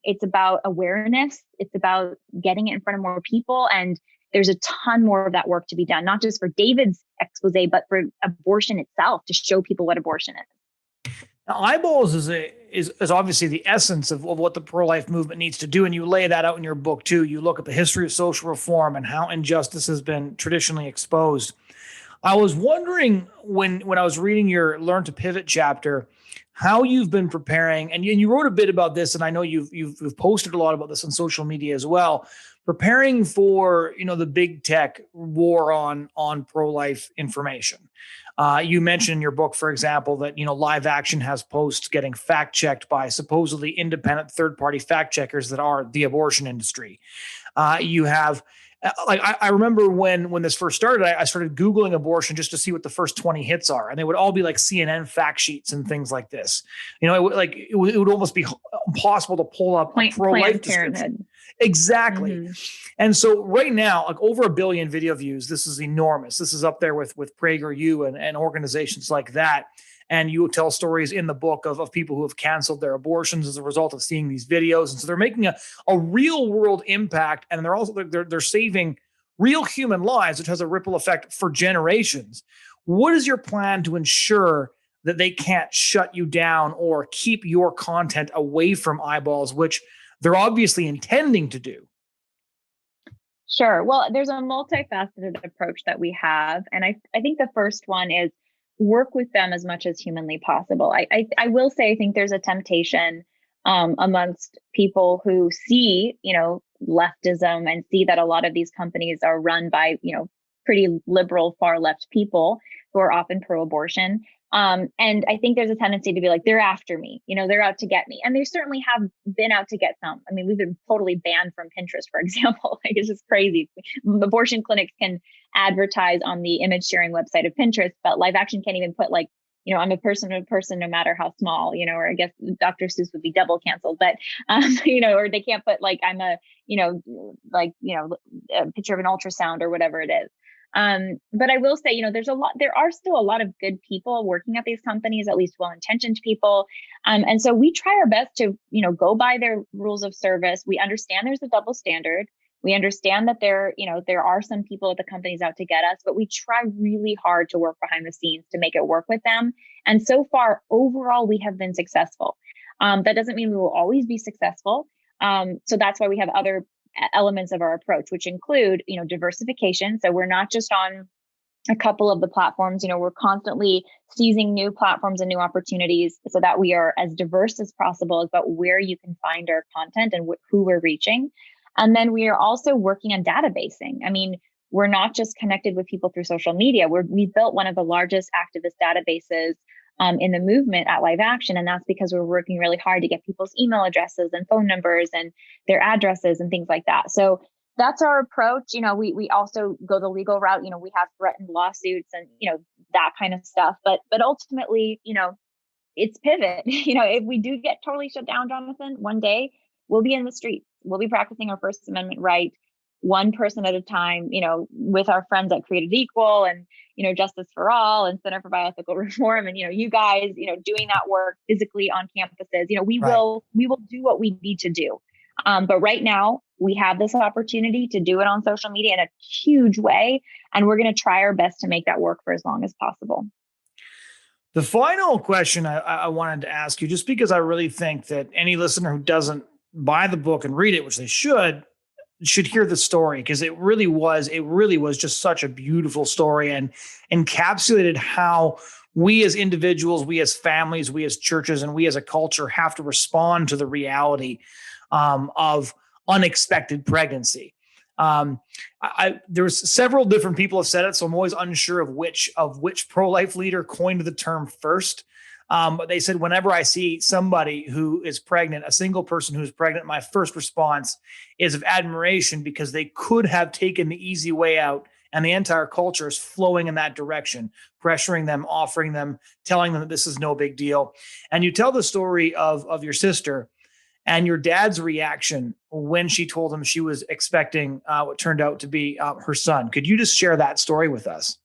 It's about awareness. It's about getting it in front of more people. And there's a ton more of that work to be done, not just for David's expose, but for abortion itself, to show people what abortion is. Now, eyeballs is obviously the essence of what the pro-life movement needs to do. And you lay that out in your book too. You look at the history of social reform and how injustice has been traditionally exposed. I was wondering when I was reading your Learn to Pivot chapter, how you've been preparing, and you wrote a bit about this, and I know you've posted a lot about this on social media as well, preparing for the big tech war on pro-life information. You mentioned in your book, for example, that Live Action has posts getting fact checked by supposedly independent third-party fact checkers that are the abortion industry. You have. I remember when this first started, I started Googling abortion just to see what the first 20 hits are. And they would all be like CNN fact sheets and things like this. It would almost be impossible to pull up a pro-life description. Exactly. Mm-hmm. And so right now, like over 1 billion video views, this is enormous. This is up there with PragerU and organizations like that. And you tell stories in the book of people who have canceled their abortions as a result of seeing these videos. And so they're making a real world impact. And they're also, they're saving real human lives, which has a ripple effect for generations. What is your plan to ensure that they can't shut you down or keep your content away from eyeballs, which they're obviously intending to do? Sure. Well, there's a multifaceted approach that we have. And I think the first one is work with them as much as humanly possible. I will say, I think there's a temptation amongst people who see, leftism and see that a lot of these companies are run by, pretty liberal, far left people who are often pro-abortion. And I think there's a tendency to be like, they're after me, they're out to get me. And they certainly have been out to get some. I mean, we've been totally banned from Pinterest, for example. Like, it's just crazy. Abortion clinics can advertise on the image sharing website of Pinterest, but Live Action can't even put like I'm a person to person, no matter how small, or I guess Dr. Seuss would be double canceled, but, or they can't put like, I'm a, a picture of an ultrasound or whatever it is. But I will say, there are still a lot of good people working at these companies, at least well-intentioned people. And so we try our best to, go by their rules of service. We understand there's a double standard. We understand that there are some people at the companies out to get us, but we try really hard to work behind the scenes to make it work with them. And so far, overall, we have been successful. That doesn't mean we will always be successful. So that's why we have other elements of our approach, which include, diversification. So we're not just on a couple of the platforms, we're constantly seizing new platforms and new opportunities so that we are as diverse as possible about where you can find our content and who we're reaching. And then we are also working on databasing. I mean, we're not just connected with people through social media. We built one of the largest activist databases in the movement at Live Action. And that's because we're working really hard to get people's email addresses and phone numbers and their addresses and things like that. So that's our approach. We also go the legal route. We have threatened lawsuits and, that kind of stuff. But ultimately, it's pivot. If we do get totally shut down, Jonathon, one day we'll be in the streets. We'll be practicing our First Amendment right, one person at a time, with our friends at Created Equal and, Justice for All and Center for Bioethical Reform. And, you guys, doing that work physically on campuses, we will do what we need to do. But right now we have this opportunity to do it on social media in a huge way. And we're going to try our best to make that work for as long as possible. The final question I wanted to ask you, just because I really think that any listener who doesn't buy the book and read it, which they should hear the story, because it really was just such a beautiful story and encapsulated how we as individuals, we as families, we as churches, and we as a culture have to respond to the reality of unexpected pregnancy. There's several different people have said it, so I'm always unsure of which pro-life leader coined the term first. But they said, whenever I see somebody who is pregnant, a single person who's pregnant, my first response is of admiration, because they could have taken the easy way out, and the entire culture is flowing in that direction, pressuring them, offering them, telling them that this is no big deal. And you tell the story of your sister and your dad's reaction when she told him she was expecting what turned out to be her son. Could you just share that story with us?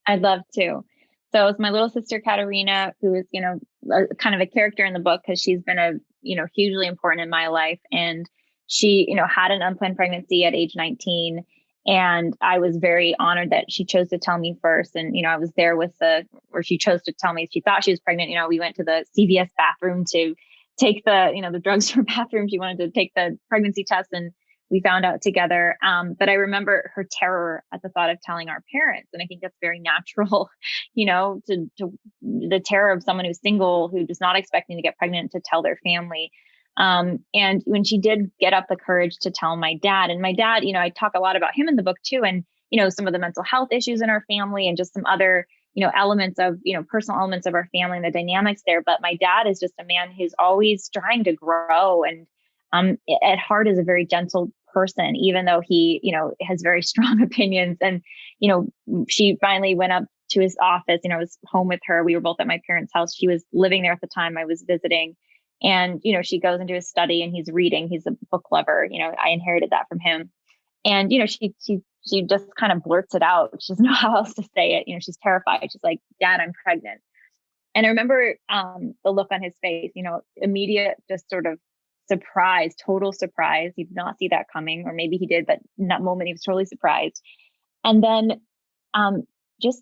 I'd love to. So it's my little sister, Katerina, who is, kind of a character in the book because she's been hugely important in my life. And she, had an unplanned pregnancy at age 19. And I was very honored that she chose to tell me first. And, I was there or she chose to tell me she thought she was pregnant. We went to the CVS bathroom to take the drugstore bathroom. She wanted to take the pregnancy test, and we found out together. But I remember her terror at the thought of telling our parents. And I think that's very natural, to the terror of someone who's single, who is not expecting to get pregnant, to tell their family. And when she did get up the courage to tell my dad, and my dad, I talk a lot about him in the book too. And, some of the mental health issues in our family and just some other, elements of, personal elements of our family and the dynamics there. But my dad is just a man who's always trying to grow, and at heart is a very gentle person, even though he, has very strong opinions. And, she finally went up to his office, I was home with her. We were both at my parents' house. She was living there at the time I was visiting. And, she goes into his study and he's reading. He's a book lover. I inherited that from him. And, she just kind of blurts it out. She doesn't know how else to say it. She's terrified. She's like, "Dad, I'm pregnant." And I remember the look on his face, immediate, just sort of surprise, total surprise. He did not see that coming, or maybe he did, but in that moment he was totally surprised. And then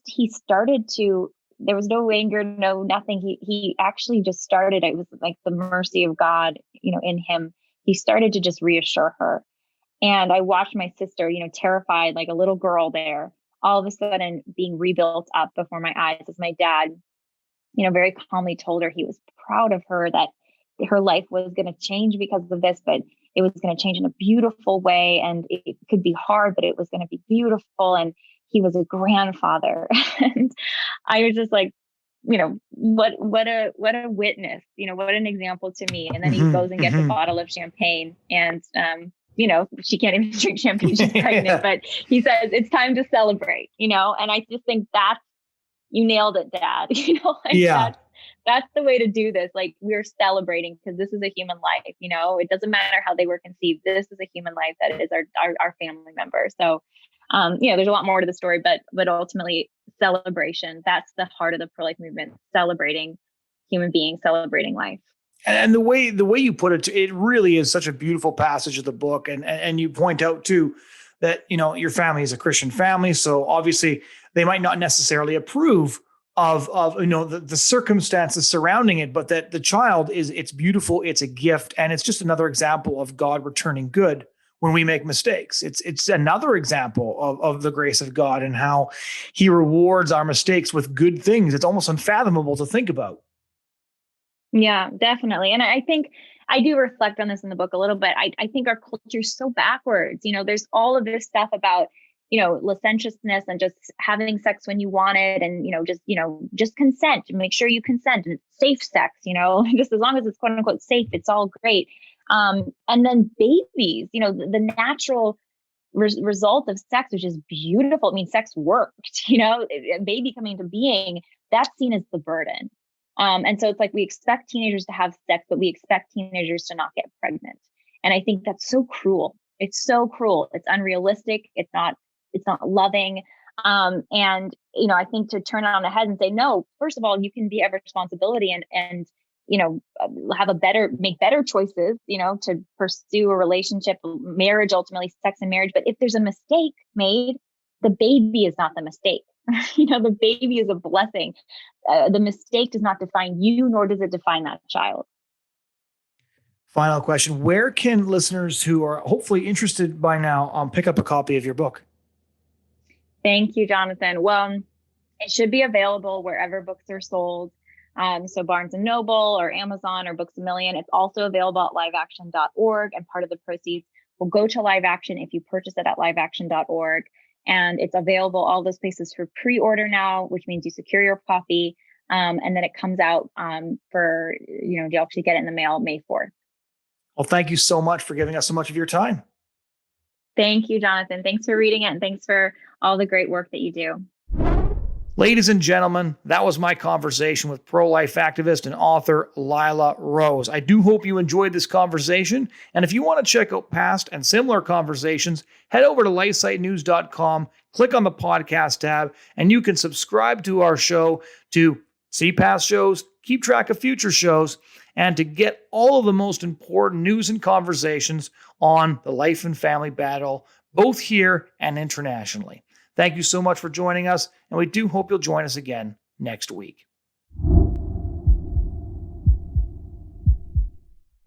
he started to, there was no anger, no nothing. He actually just started, it was like the mercy of God, in him. He started to just reassure her. And I watched my sister, terrified, like a little girl there, all of a sudden being rebuilt up before my eyes, as my dad, very calmly told her he was proud of her, that her life was going to change because of this, but it was going to change in a beautiful way. And it could be hard, but it was going to be beautiful. And he was a grandfather. And I was just like, what a witness, what an example to me. And then he goes and gets a bottle of champagne, and, she can't even drink champagne. She's pregnant, but he says it's time to celebrate, and I just think that's you nailed it, Dad. Like Yeah. that's the way to do this. Like we're celebrating because this is a human life. It doesn't matter how they were conceived. This is a human life that is our family member. So, there's a lot more to the story, but ultimately celebration. That's the heart of the pro-life movement: celebrating human beings, celebrating life. And the way you put it, it really is such a beautiful passage of the book. And you point out too that your family is a Christian family, so obviously they might not necessarily approve of the circumstances surrounding it, but that the child it's beautiful, it's a gift, and it's just another example of God returning good when we make mistakes. It's another example of the grace of God and how He rewards our mistakes with good things. It's almost unfathomable to think about. Yeah, definitely. And I think I do reflect on this in the book a little bit. I think our culture is so backwards. There's all of this stuff about, licentiousness and just having sex when you want it, and, just consent, make sure you consent, and safe sex, just as long as it's quote unquote safe, it's all great. And then babies, the natural result of sex, which is beautiful. I mean, sex worked, a baby coming into being, that's seen as the burden. And so it's like we expect teenagers to have sex, but we expect teenagers to not get pregnant. And I think that's so cruel. It's so cruel. It's unrealistic. It's not loving. And I think to turn it on the head and say, no, first of all, you can be of responsibility and make better choices, to pursue a relationship, marriage, ultimately sex and marriage. But if there's a mistake made, the baby is not the mistake. The baby is a blessing. The mistake does not define you, nor does it define that child. Final question: where can listeners who are hopefully interested by now pick up a copy of your book? Thank you, Jonathan. Well, it should be available wherever books are sold. So Barnes and Noble or Amazon or Books A Million. It's also available at liveaction.org, and part of the proceeds will go to Live Action if you purchase it at liveaction.org. And it's available all those places for pre-order now, which means you secure your copy. And then it comes out you actually get it in the mail May 4th. Well, thank you so much for giving us so much of your time. Thank you, Jonathan. Thanks for reading it, and thanks for all the great work that you do. Ladies and gentlemen, that was my conversation with pro-life activist and author Lila Rose. I do hope you enjoyed this conversation. And if you want to check out past and similar conversations, head over to lifesitenews.com, click on the podcast tab, and you can subscribe to our show to see past shows, keep track of future shows, and to get all of the most important news and conversations on the life and family battle, both here and internationally. Thank you so much for joining us, and we do hope you'll join us again next week.